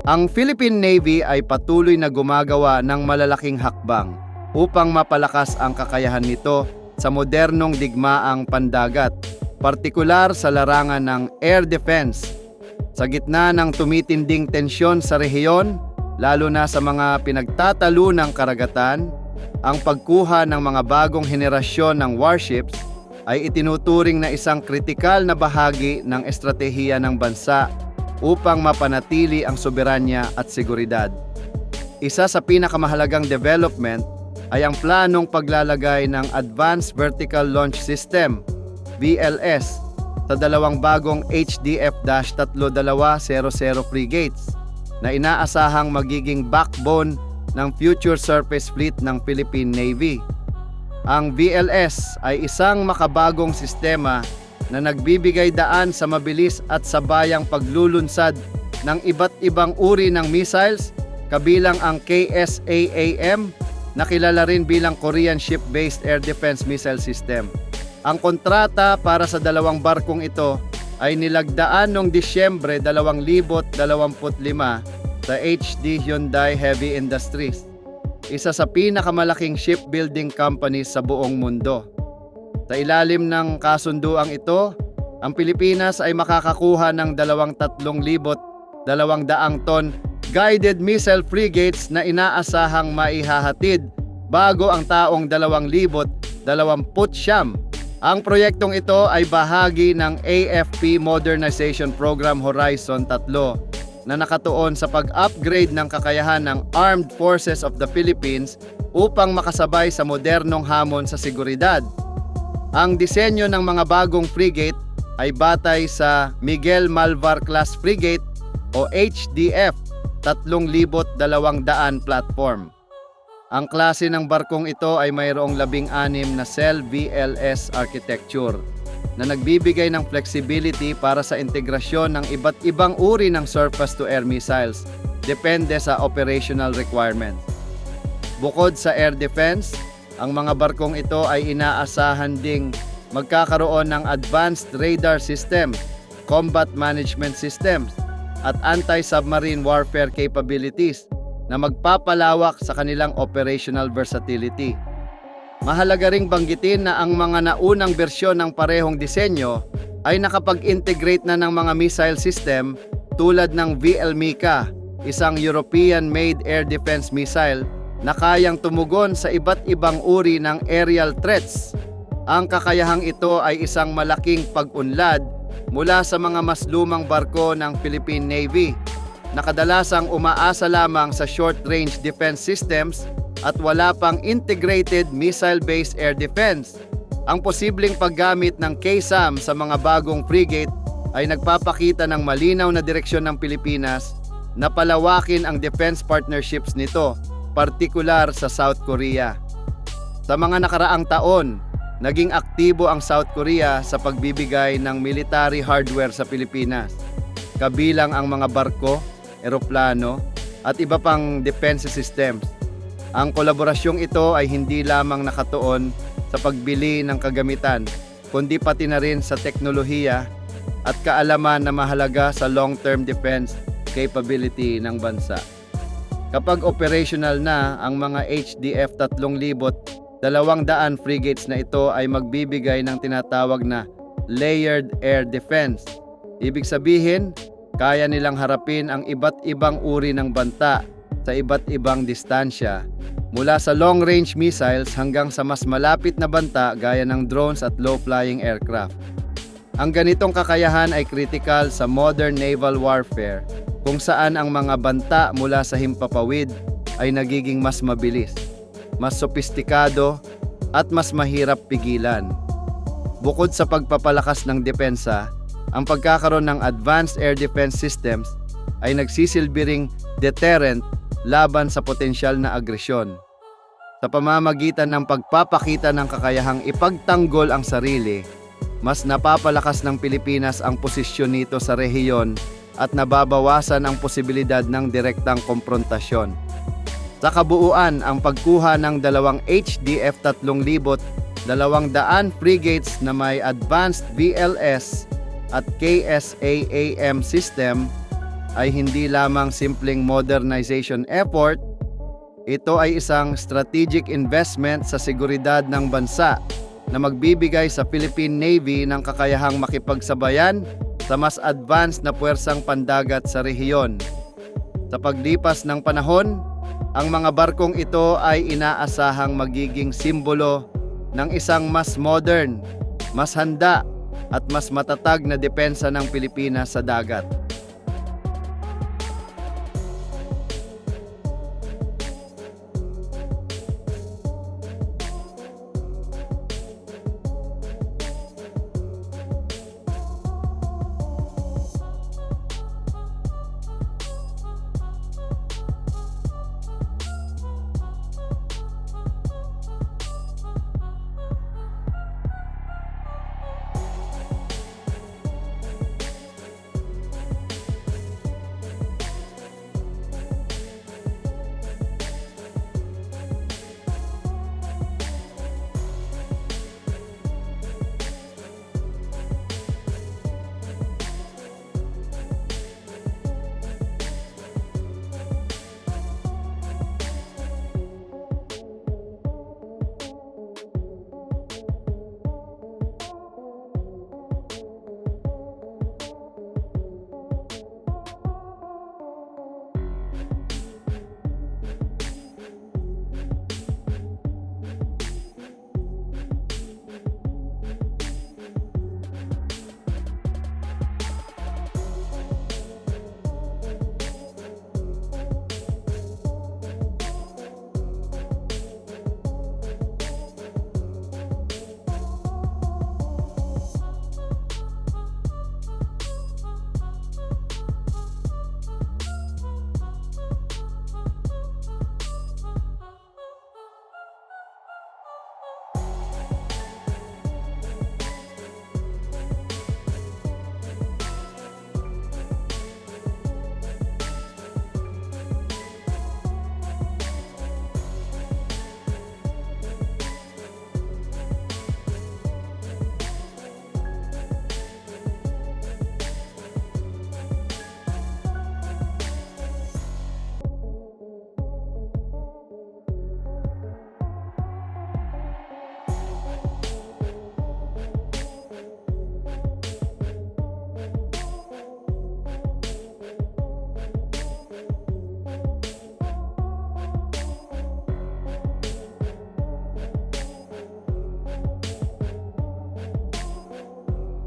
Ang Philippine Navy ay patuloy na gumagawa ng malalaking hakbang upang mapalakas ang kakayahan nito sa modernong digmaang pandagat, partikular sa larangan ng air defense. Sa gitna ng tumitinding tensyon sa rehiyon, lalo na sa mga pinagtatalunang karagatan, ang pagkuha ng mga bagong henerasyon ng warships ay itinuturing na isang kritikal na bahagi ng estratehiya ng bansa upang mapanatili ang soberanya at seguridad. Isa sa pinakamahalagang development ay ang planong paglalagay ng Advanced Vertical Launch System, VLS, sa dalawang bagong HDF-3200 frigates na inaasahang magiging backbone ng future surface fleet ng Philippine Navy. Ang VLS ay isang makabagong sistema na nagbibigay daan sa mabilis at sabayang paglulunsad ng iba't ibang uri ng missiles, kabilang ang KSAAM, na kilala rin bilang Korean Ship-Based Air Defense Missile System. Ang kontrata para sa dalawang barkong ito ay nilagdaan noong Disyembre 2025 sa HD Hyundai Heavy Industries, isa sa pinakamalaking shipbuilding companies sa buong mundo. Sa ilalim ng kasunduang ito, ang Pilipinas ay makakakuha ng 23,200 ton guided missile frigates na inaasahang maihahatid bago ang taong 2029. Ang proyektong ito ay bahagi ng AFP Modernization Program Horizon 3 na nakatuon sa pag-upgrade ng kakayahan ng Armed Forces of the Philippines upang makasabay sa modernong hamon sa seguridad. Ang disenyo ng mga bagong frigate ay batay sa Miguel Malvar Class Frigate o HDF 3,200 platform. Ang klase ng barkong ito ay mayroong 16 na cell VLS architecture na nagbibigay ng flexibility para sa integrasyon ng iba't ibang uri ng surface-to-air missiles depende sa operational requirements. Bukod sa air defense, ang mga barkong ito ay inaasahan ding magkakaroon ng advanced radar system, combat management systems, at anti-submarine warfare capabilities na magpapalawak sa kanilang operational versatility. Mahalaga ring banggitin na ang mga naunang bersyon ng parehong disenyo ay nakapag-integrate na ng mga missile system tulad ng VL-MICA, isang European-made air defense missile na kayang tumugon sa iba't ibang uri ng aerial threats. Ang kakayahang ito ay isang malaking pag-unlad mula sa mga mas lumang barko ng Philippine Navy na kadalasang umaasa lamang sa short-range defense systems at wala pang integrated missile-based air defense. Ang posibleng paggamit ng KSAM sa mga bagong frigate ay nagpapakita ng malinaw na direksyon ng Pilipinas na palawakin ang defense partnerships nito, partikular sa South Korea. Sa mga nakaraang taon, naging aktibo ang South Korea sa pagbibigay ng military hardware sa Pilipinas, kabilang ang mga barko, eroplano, at iba pang defense systems. Ang kolaborasyong ito ay hindi lamang nakatuon sa pagbili ng kagamitan, kundi pati na rin sa teknolohiya at kaalaman na mahalaga sa long-term defense capability ng bansa. Kapag operational na ang mga HDF 3,200 frigates na ito ay magbibigay ng tinatawag na layered air defense. Ibig sabihin, kaya nilang harapin ang iba't ibang uri ng banta sa iba't ibang distansya, mula sa long-range missiles hanggang sa mas malapit na banta gaya ng drones at low-flying aircraft. Ang ganitong kakayahan ay kritikal sa modern naval warfare, kung saan ang mga banta mula sa himpapawid ay nagiging mas mabilis, mas sopistikado, at mas mahirap pigilan. Bukod sa pagpapalakas ng depensa, ang pagkakaroon ng advanced air defense systems ay nagsisilbi ring deterrent laban sa potensyal na agresyon. Sa pamamagitan ng pagpapakita ng kakayahang ipagtanggol ang sarili, mas napapalakas ng Pilipinas ang posisyon nito sa rehiyon at nababawasan ang posibilidad ng direktang komprontasyon. Sa kabuuan, ang pagkuha ng dalawang HDF 3,200 frigates na may advanced VLS at KSAAM system ay hindi lamang simpleng modernization effort, ito ay isang strategic investment sa seguridad ng bansa na magbibigay sa Philippine Navy ng kakayahang makipagsabayan sa mas advanced na puwersang pandagat sa rehiyon. Sa paglipas ng panahon, ang mga barkong ito ay inaasahang magiging simbolo ng isang mas modern, mas handa at mas matatag na depensa ng Pilipinas sa dagat.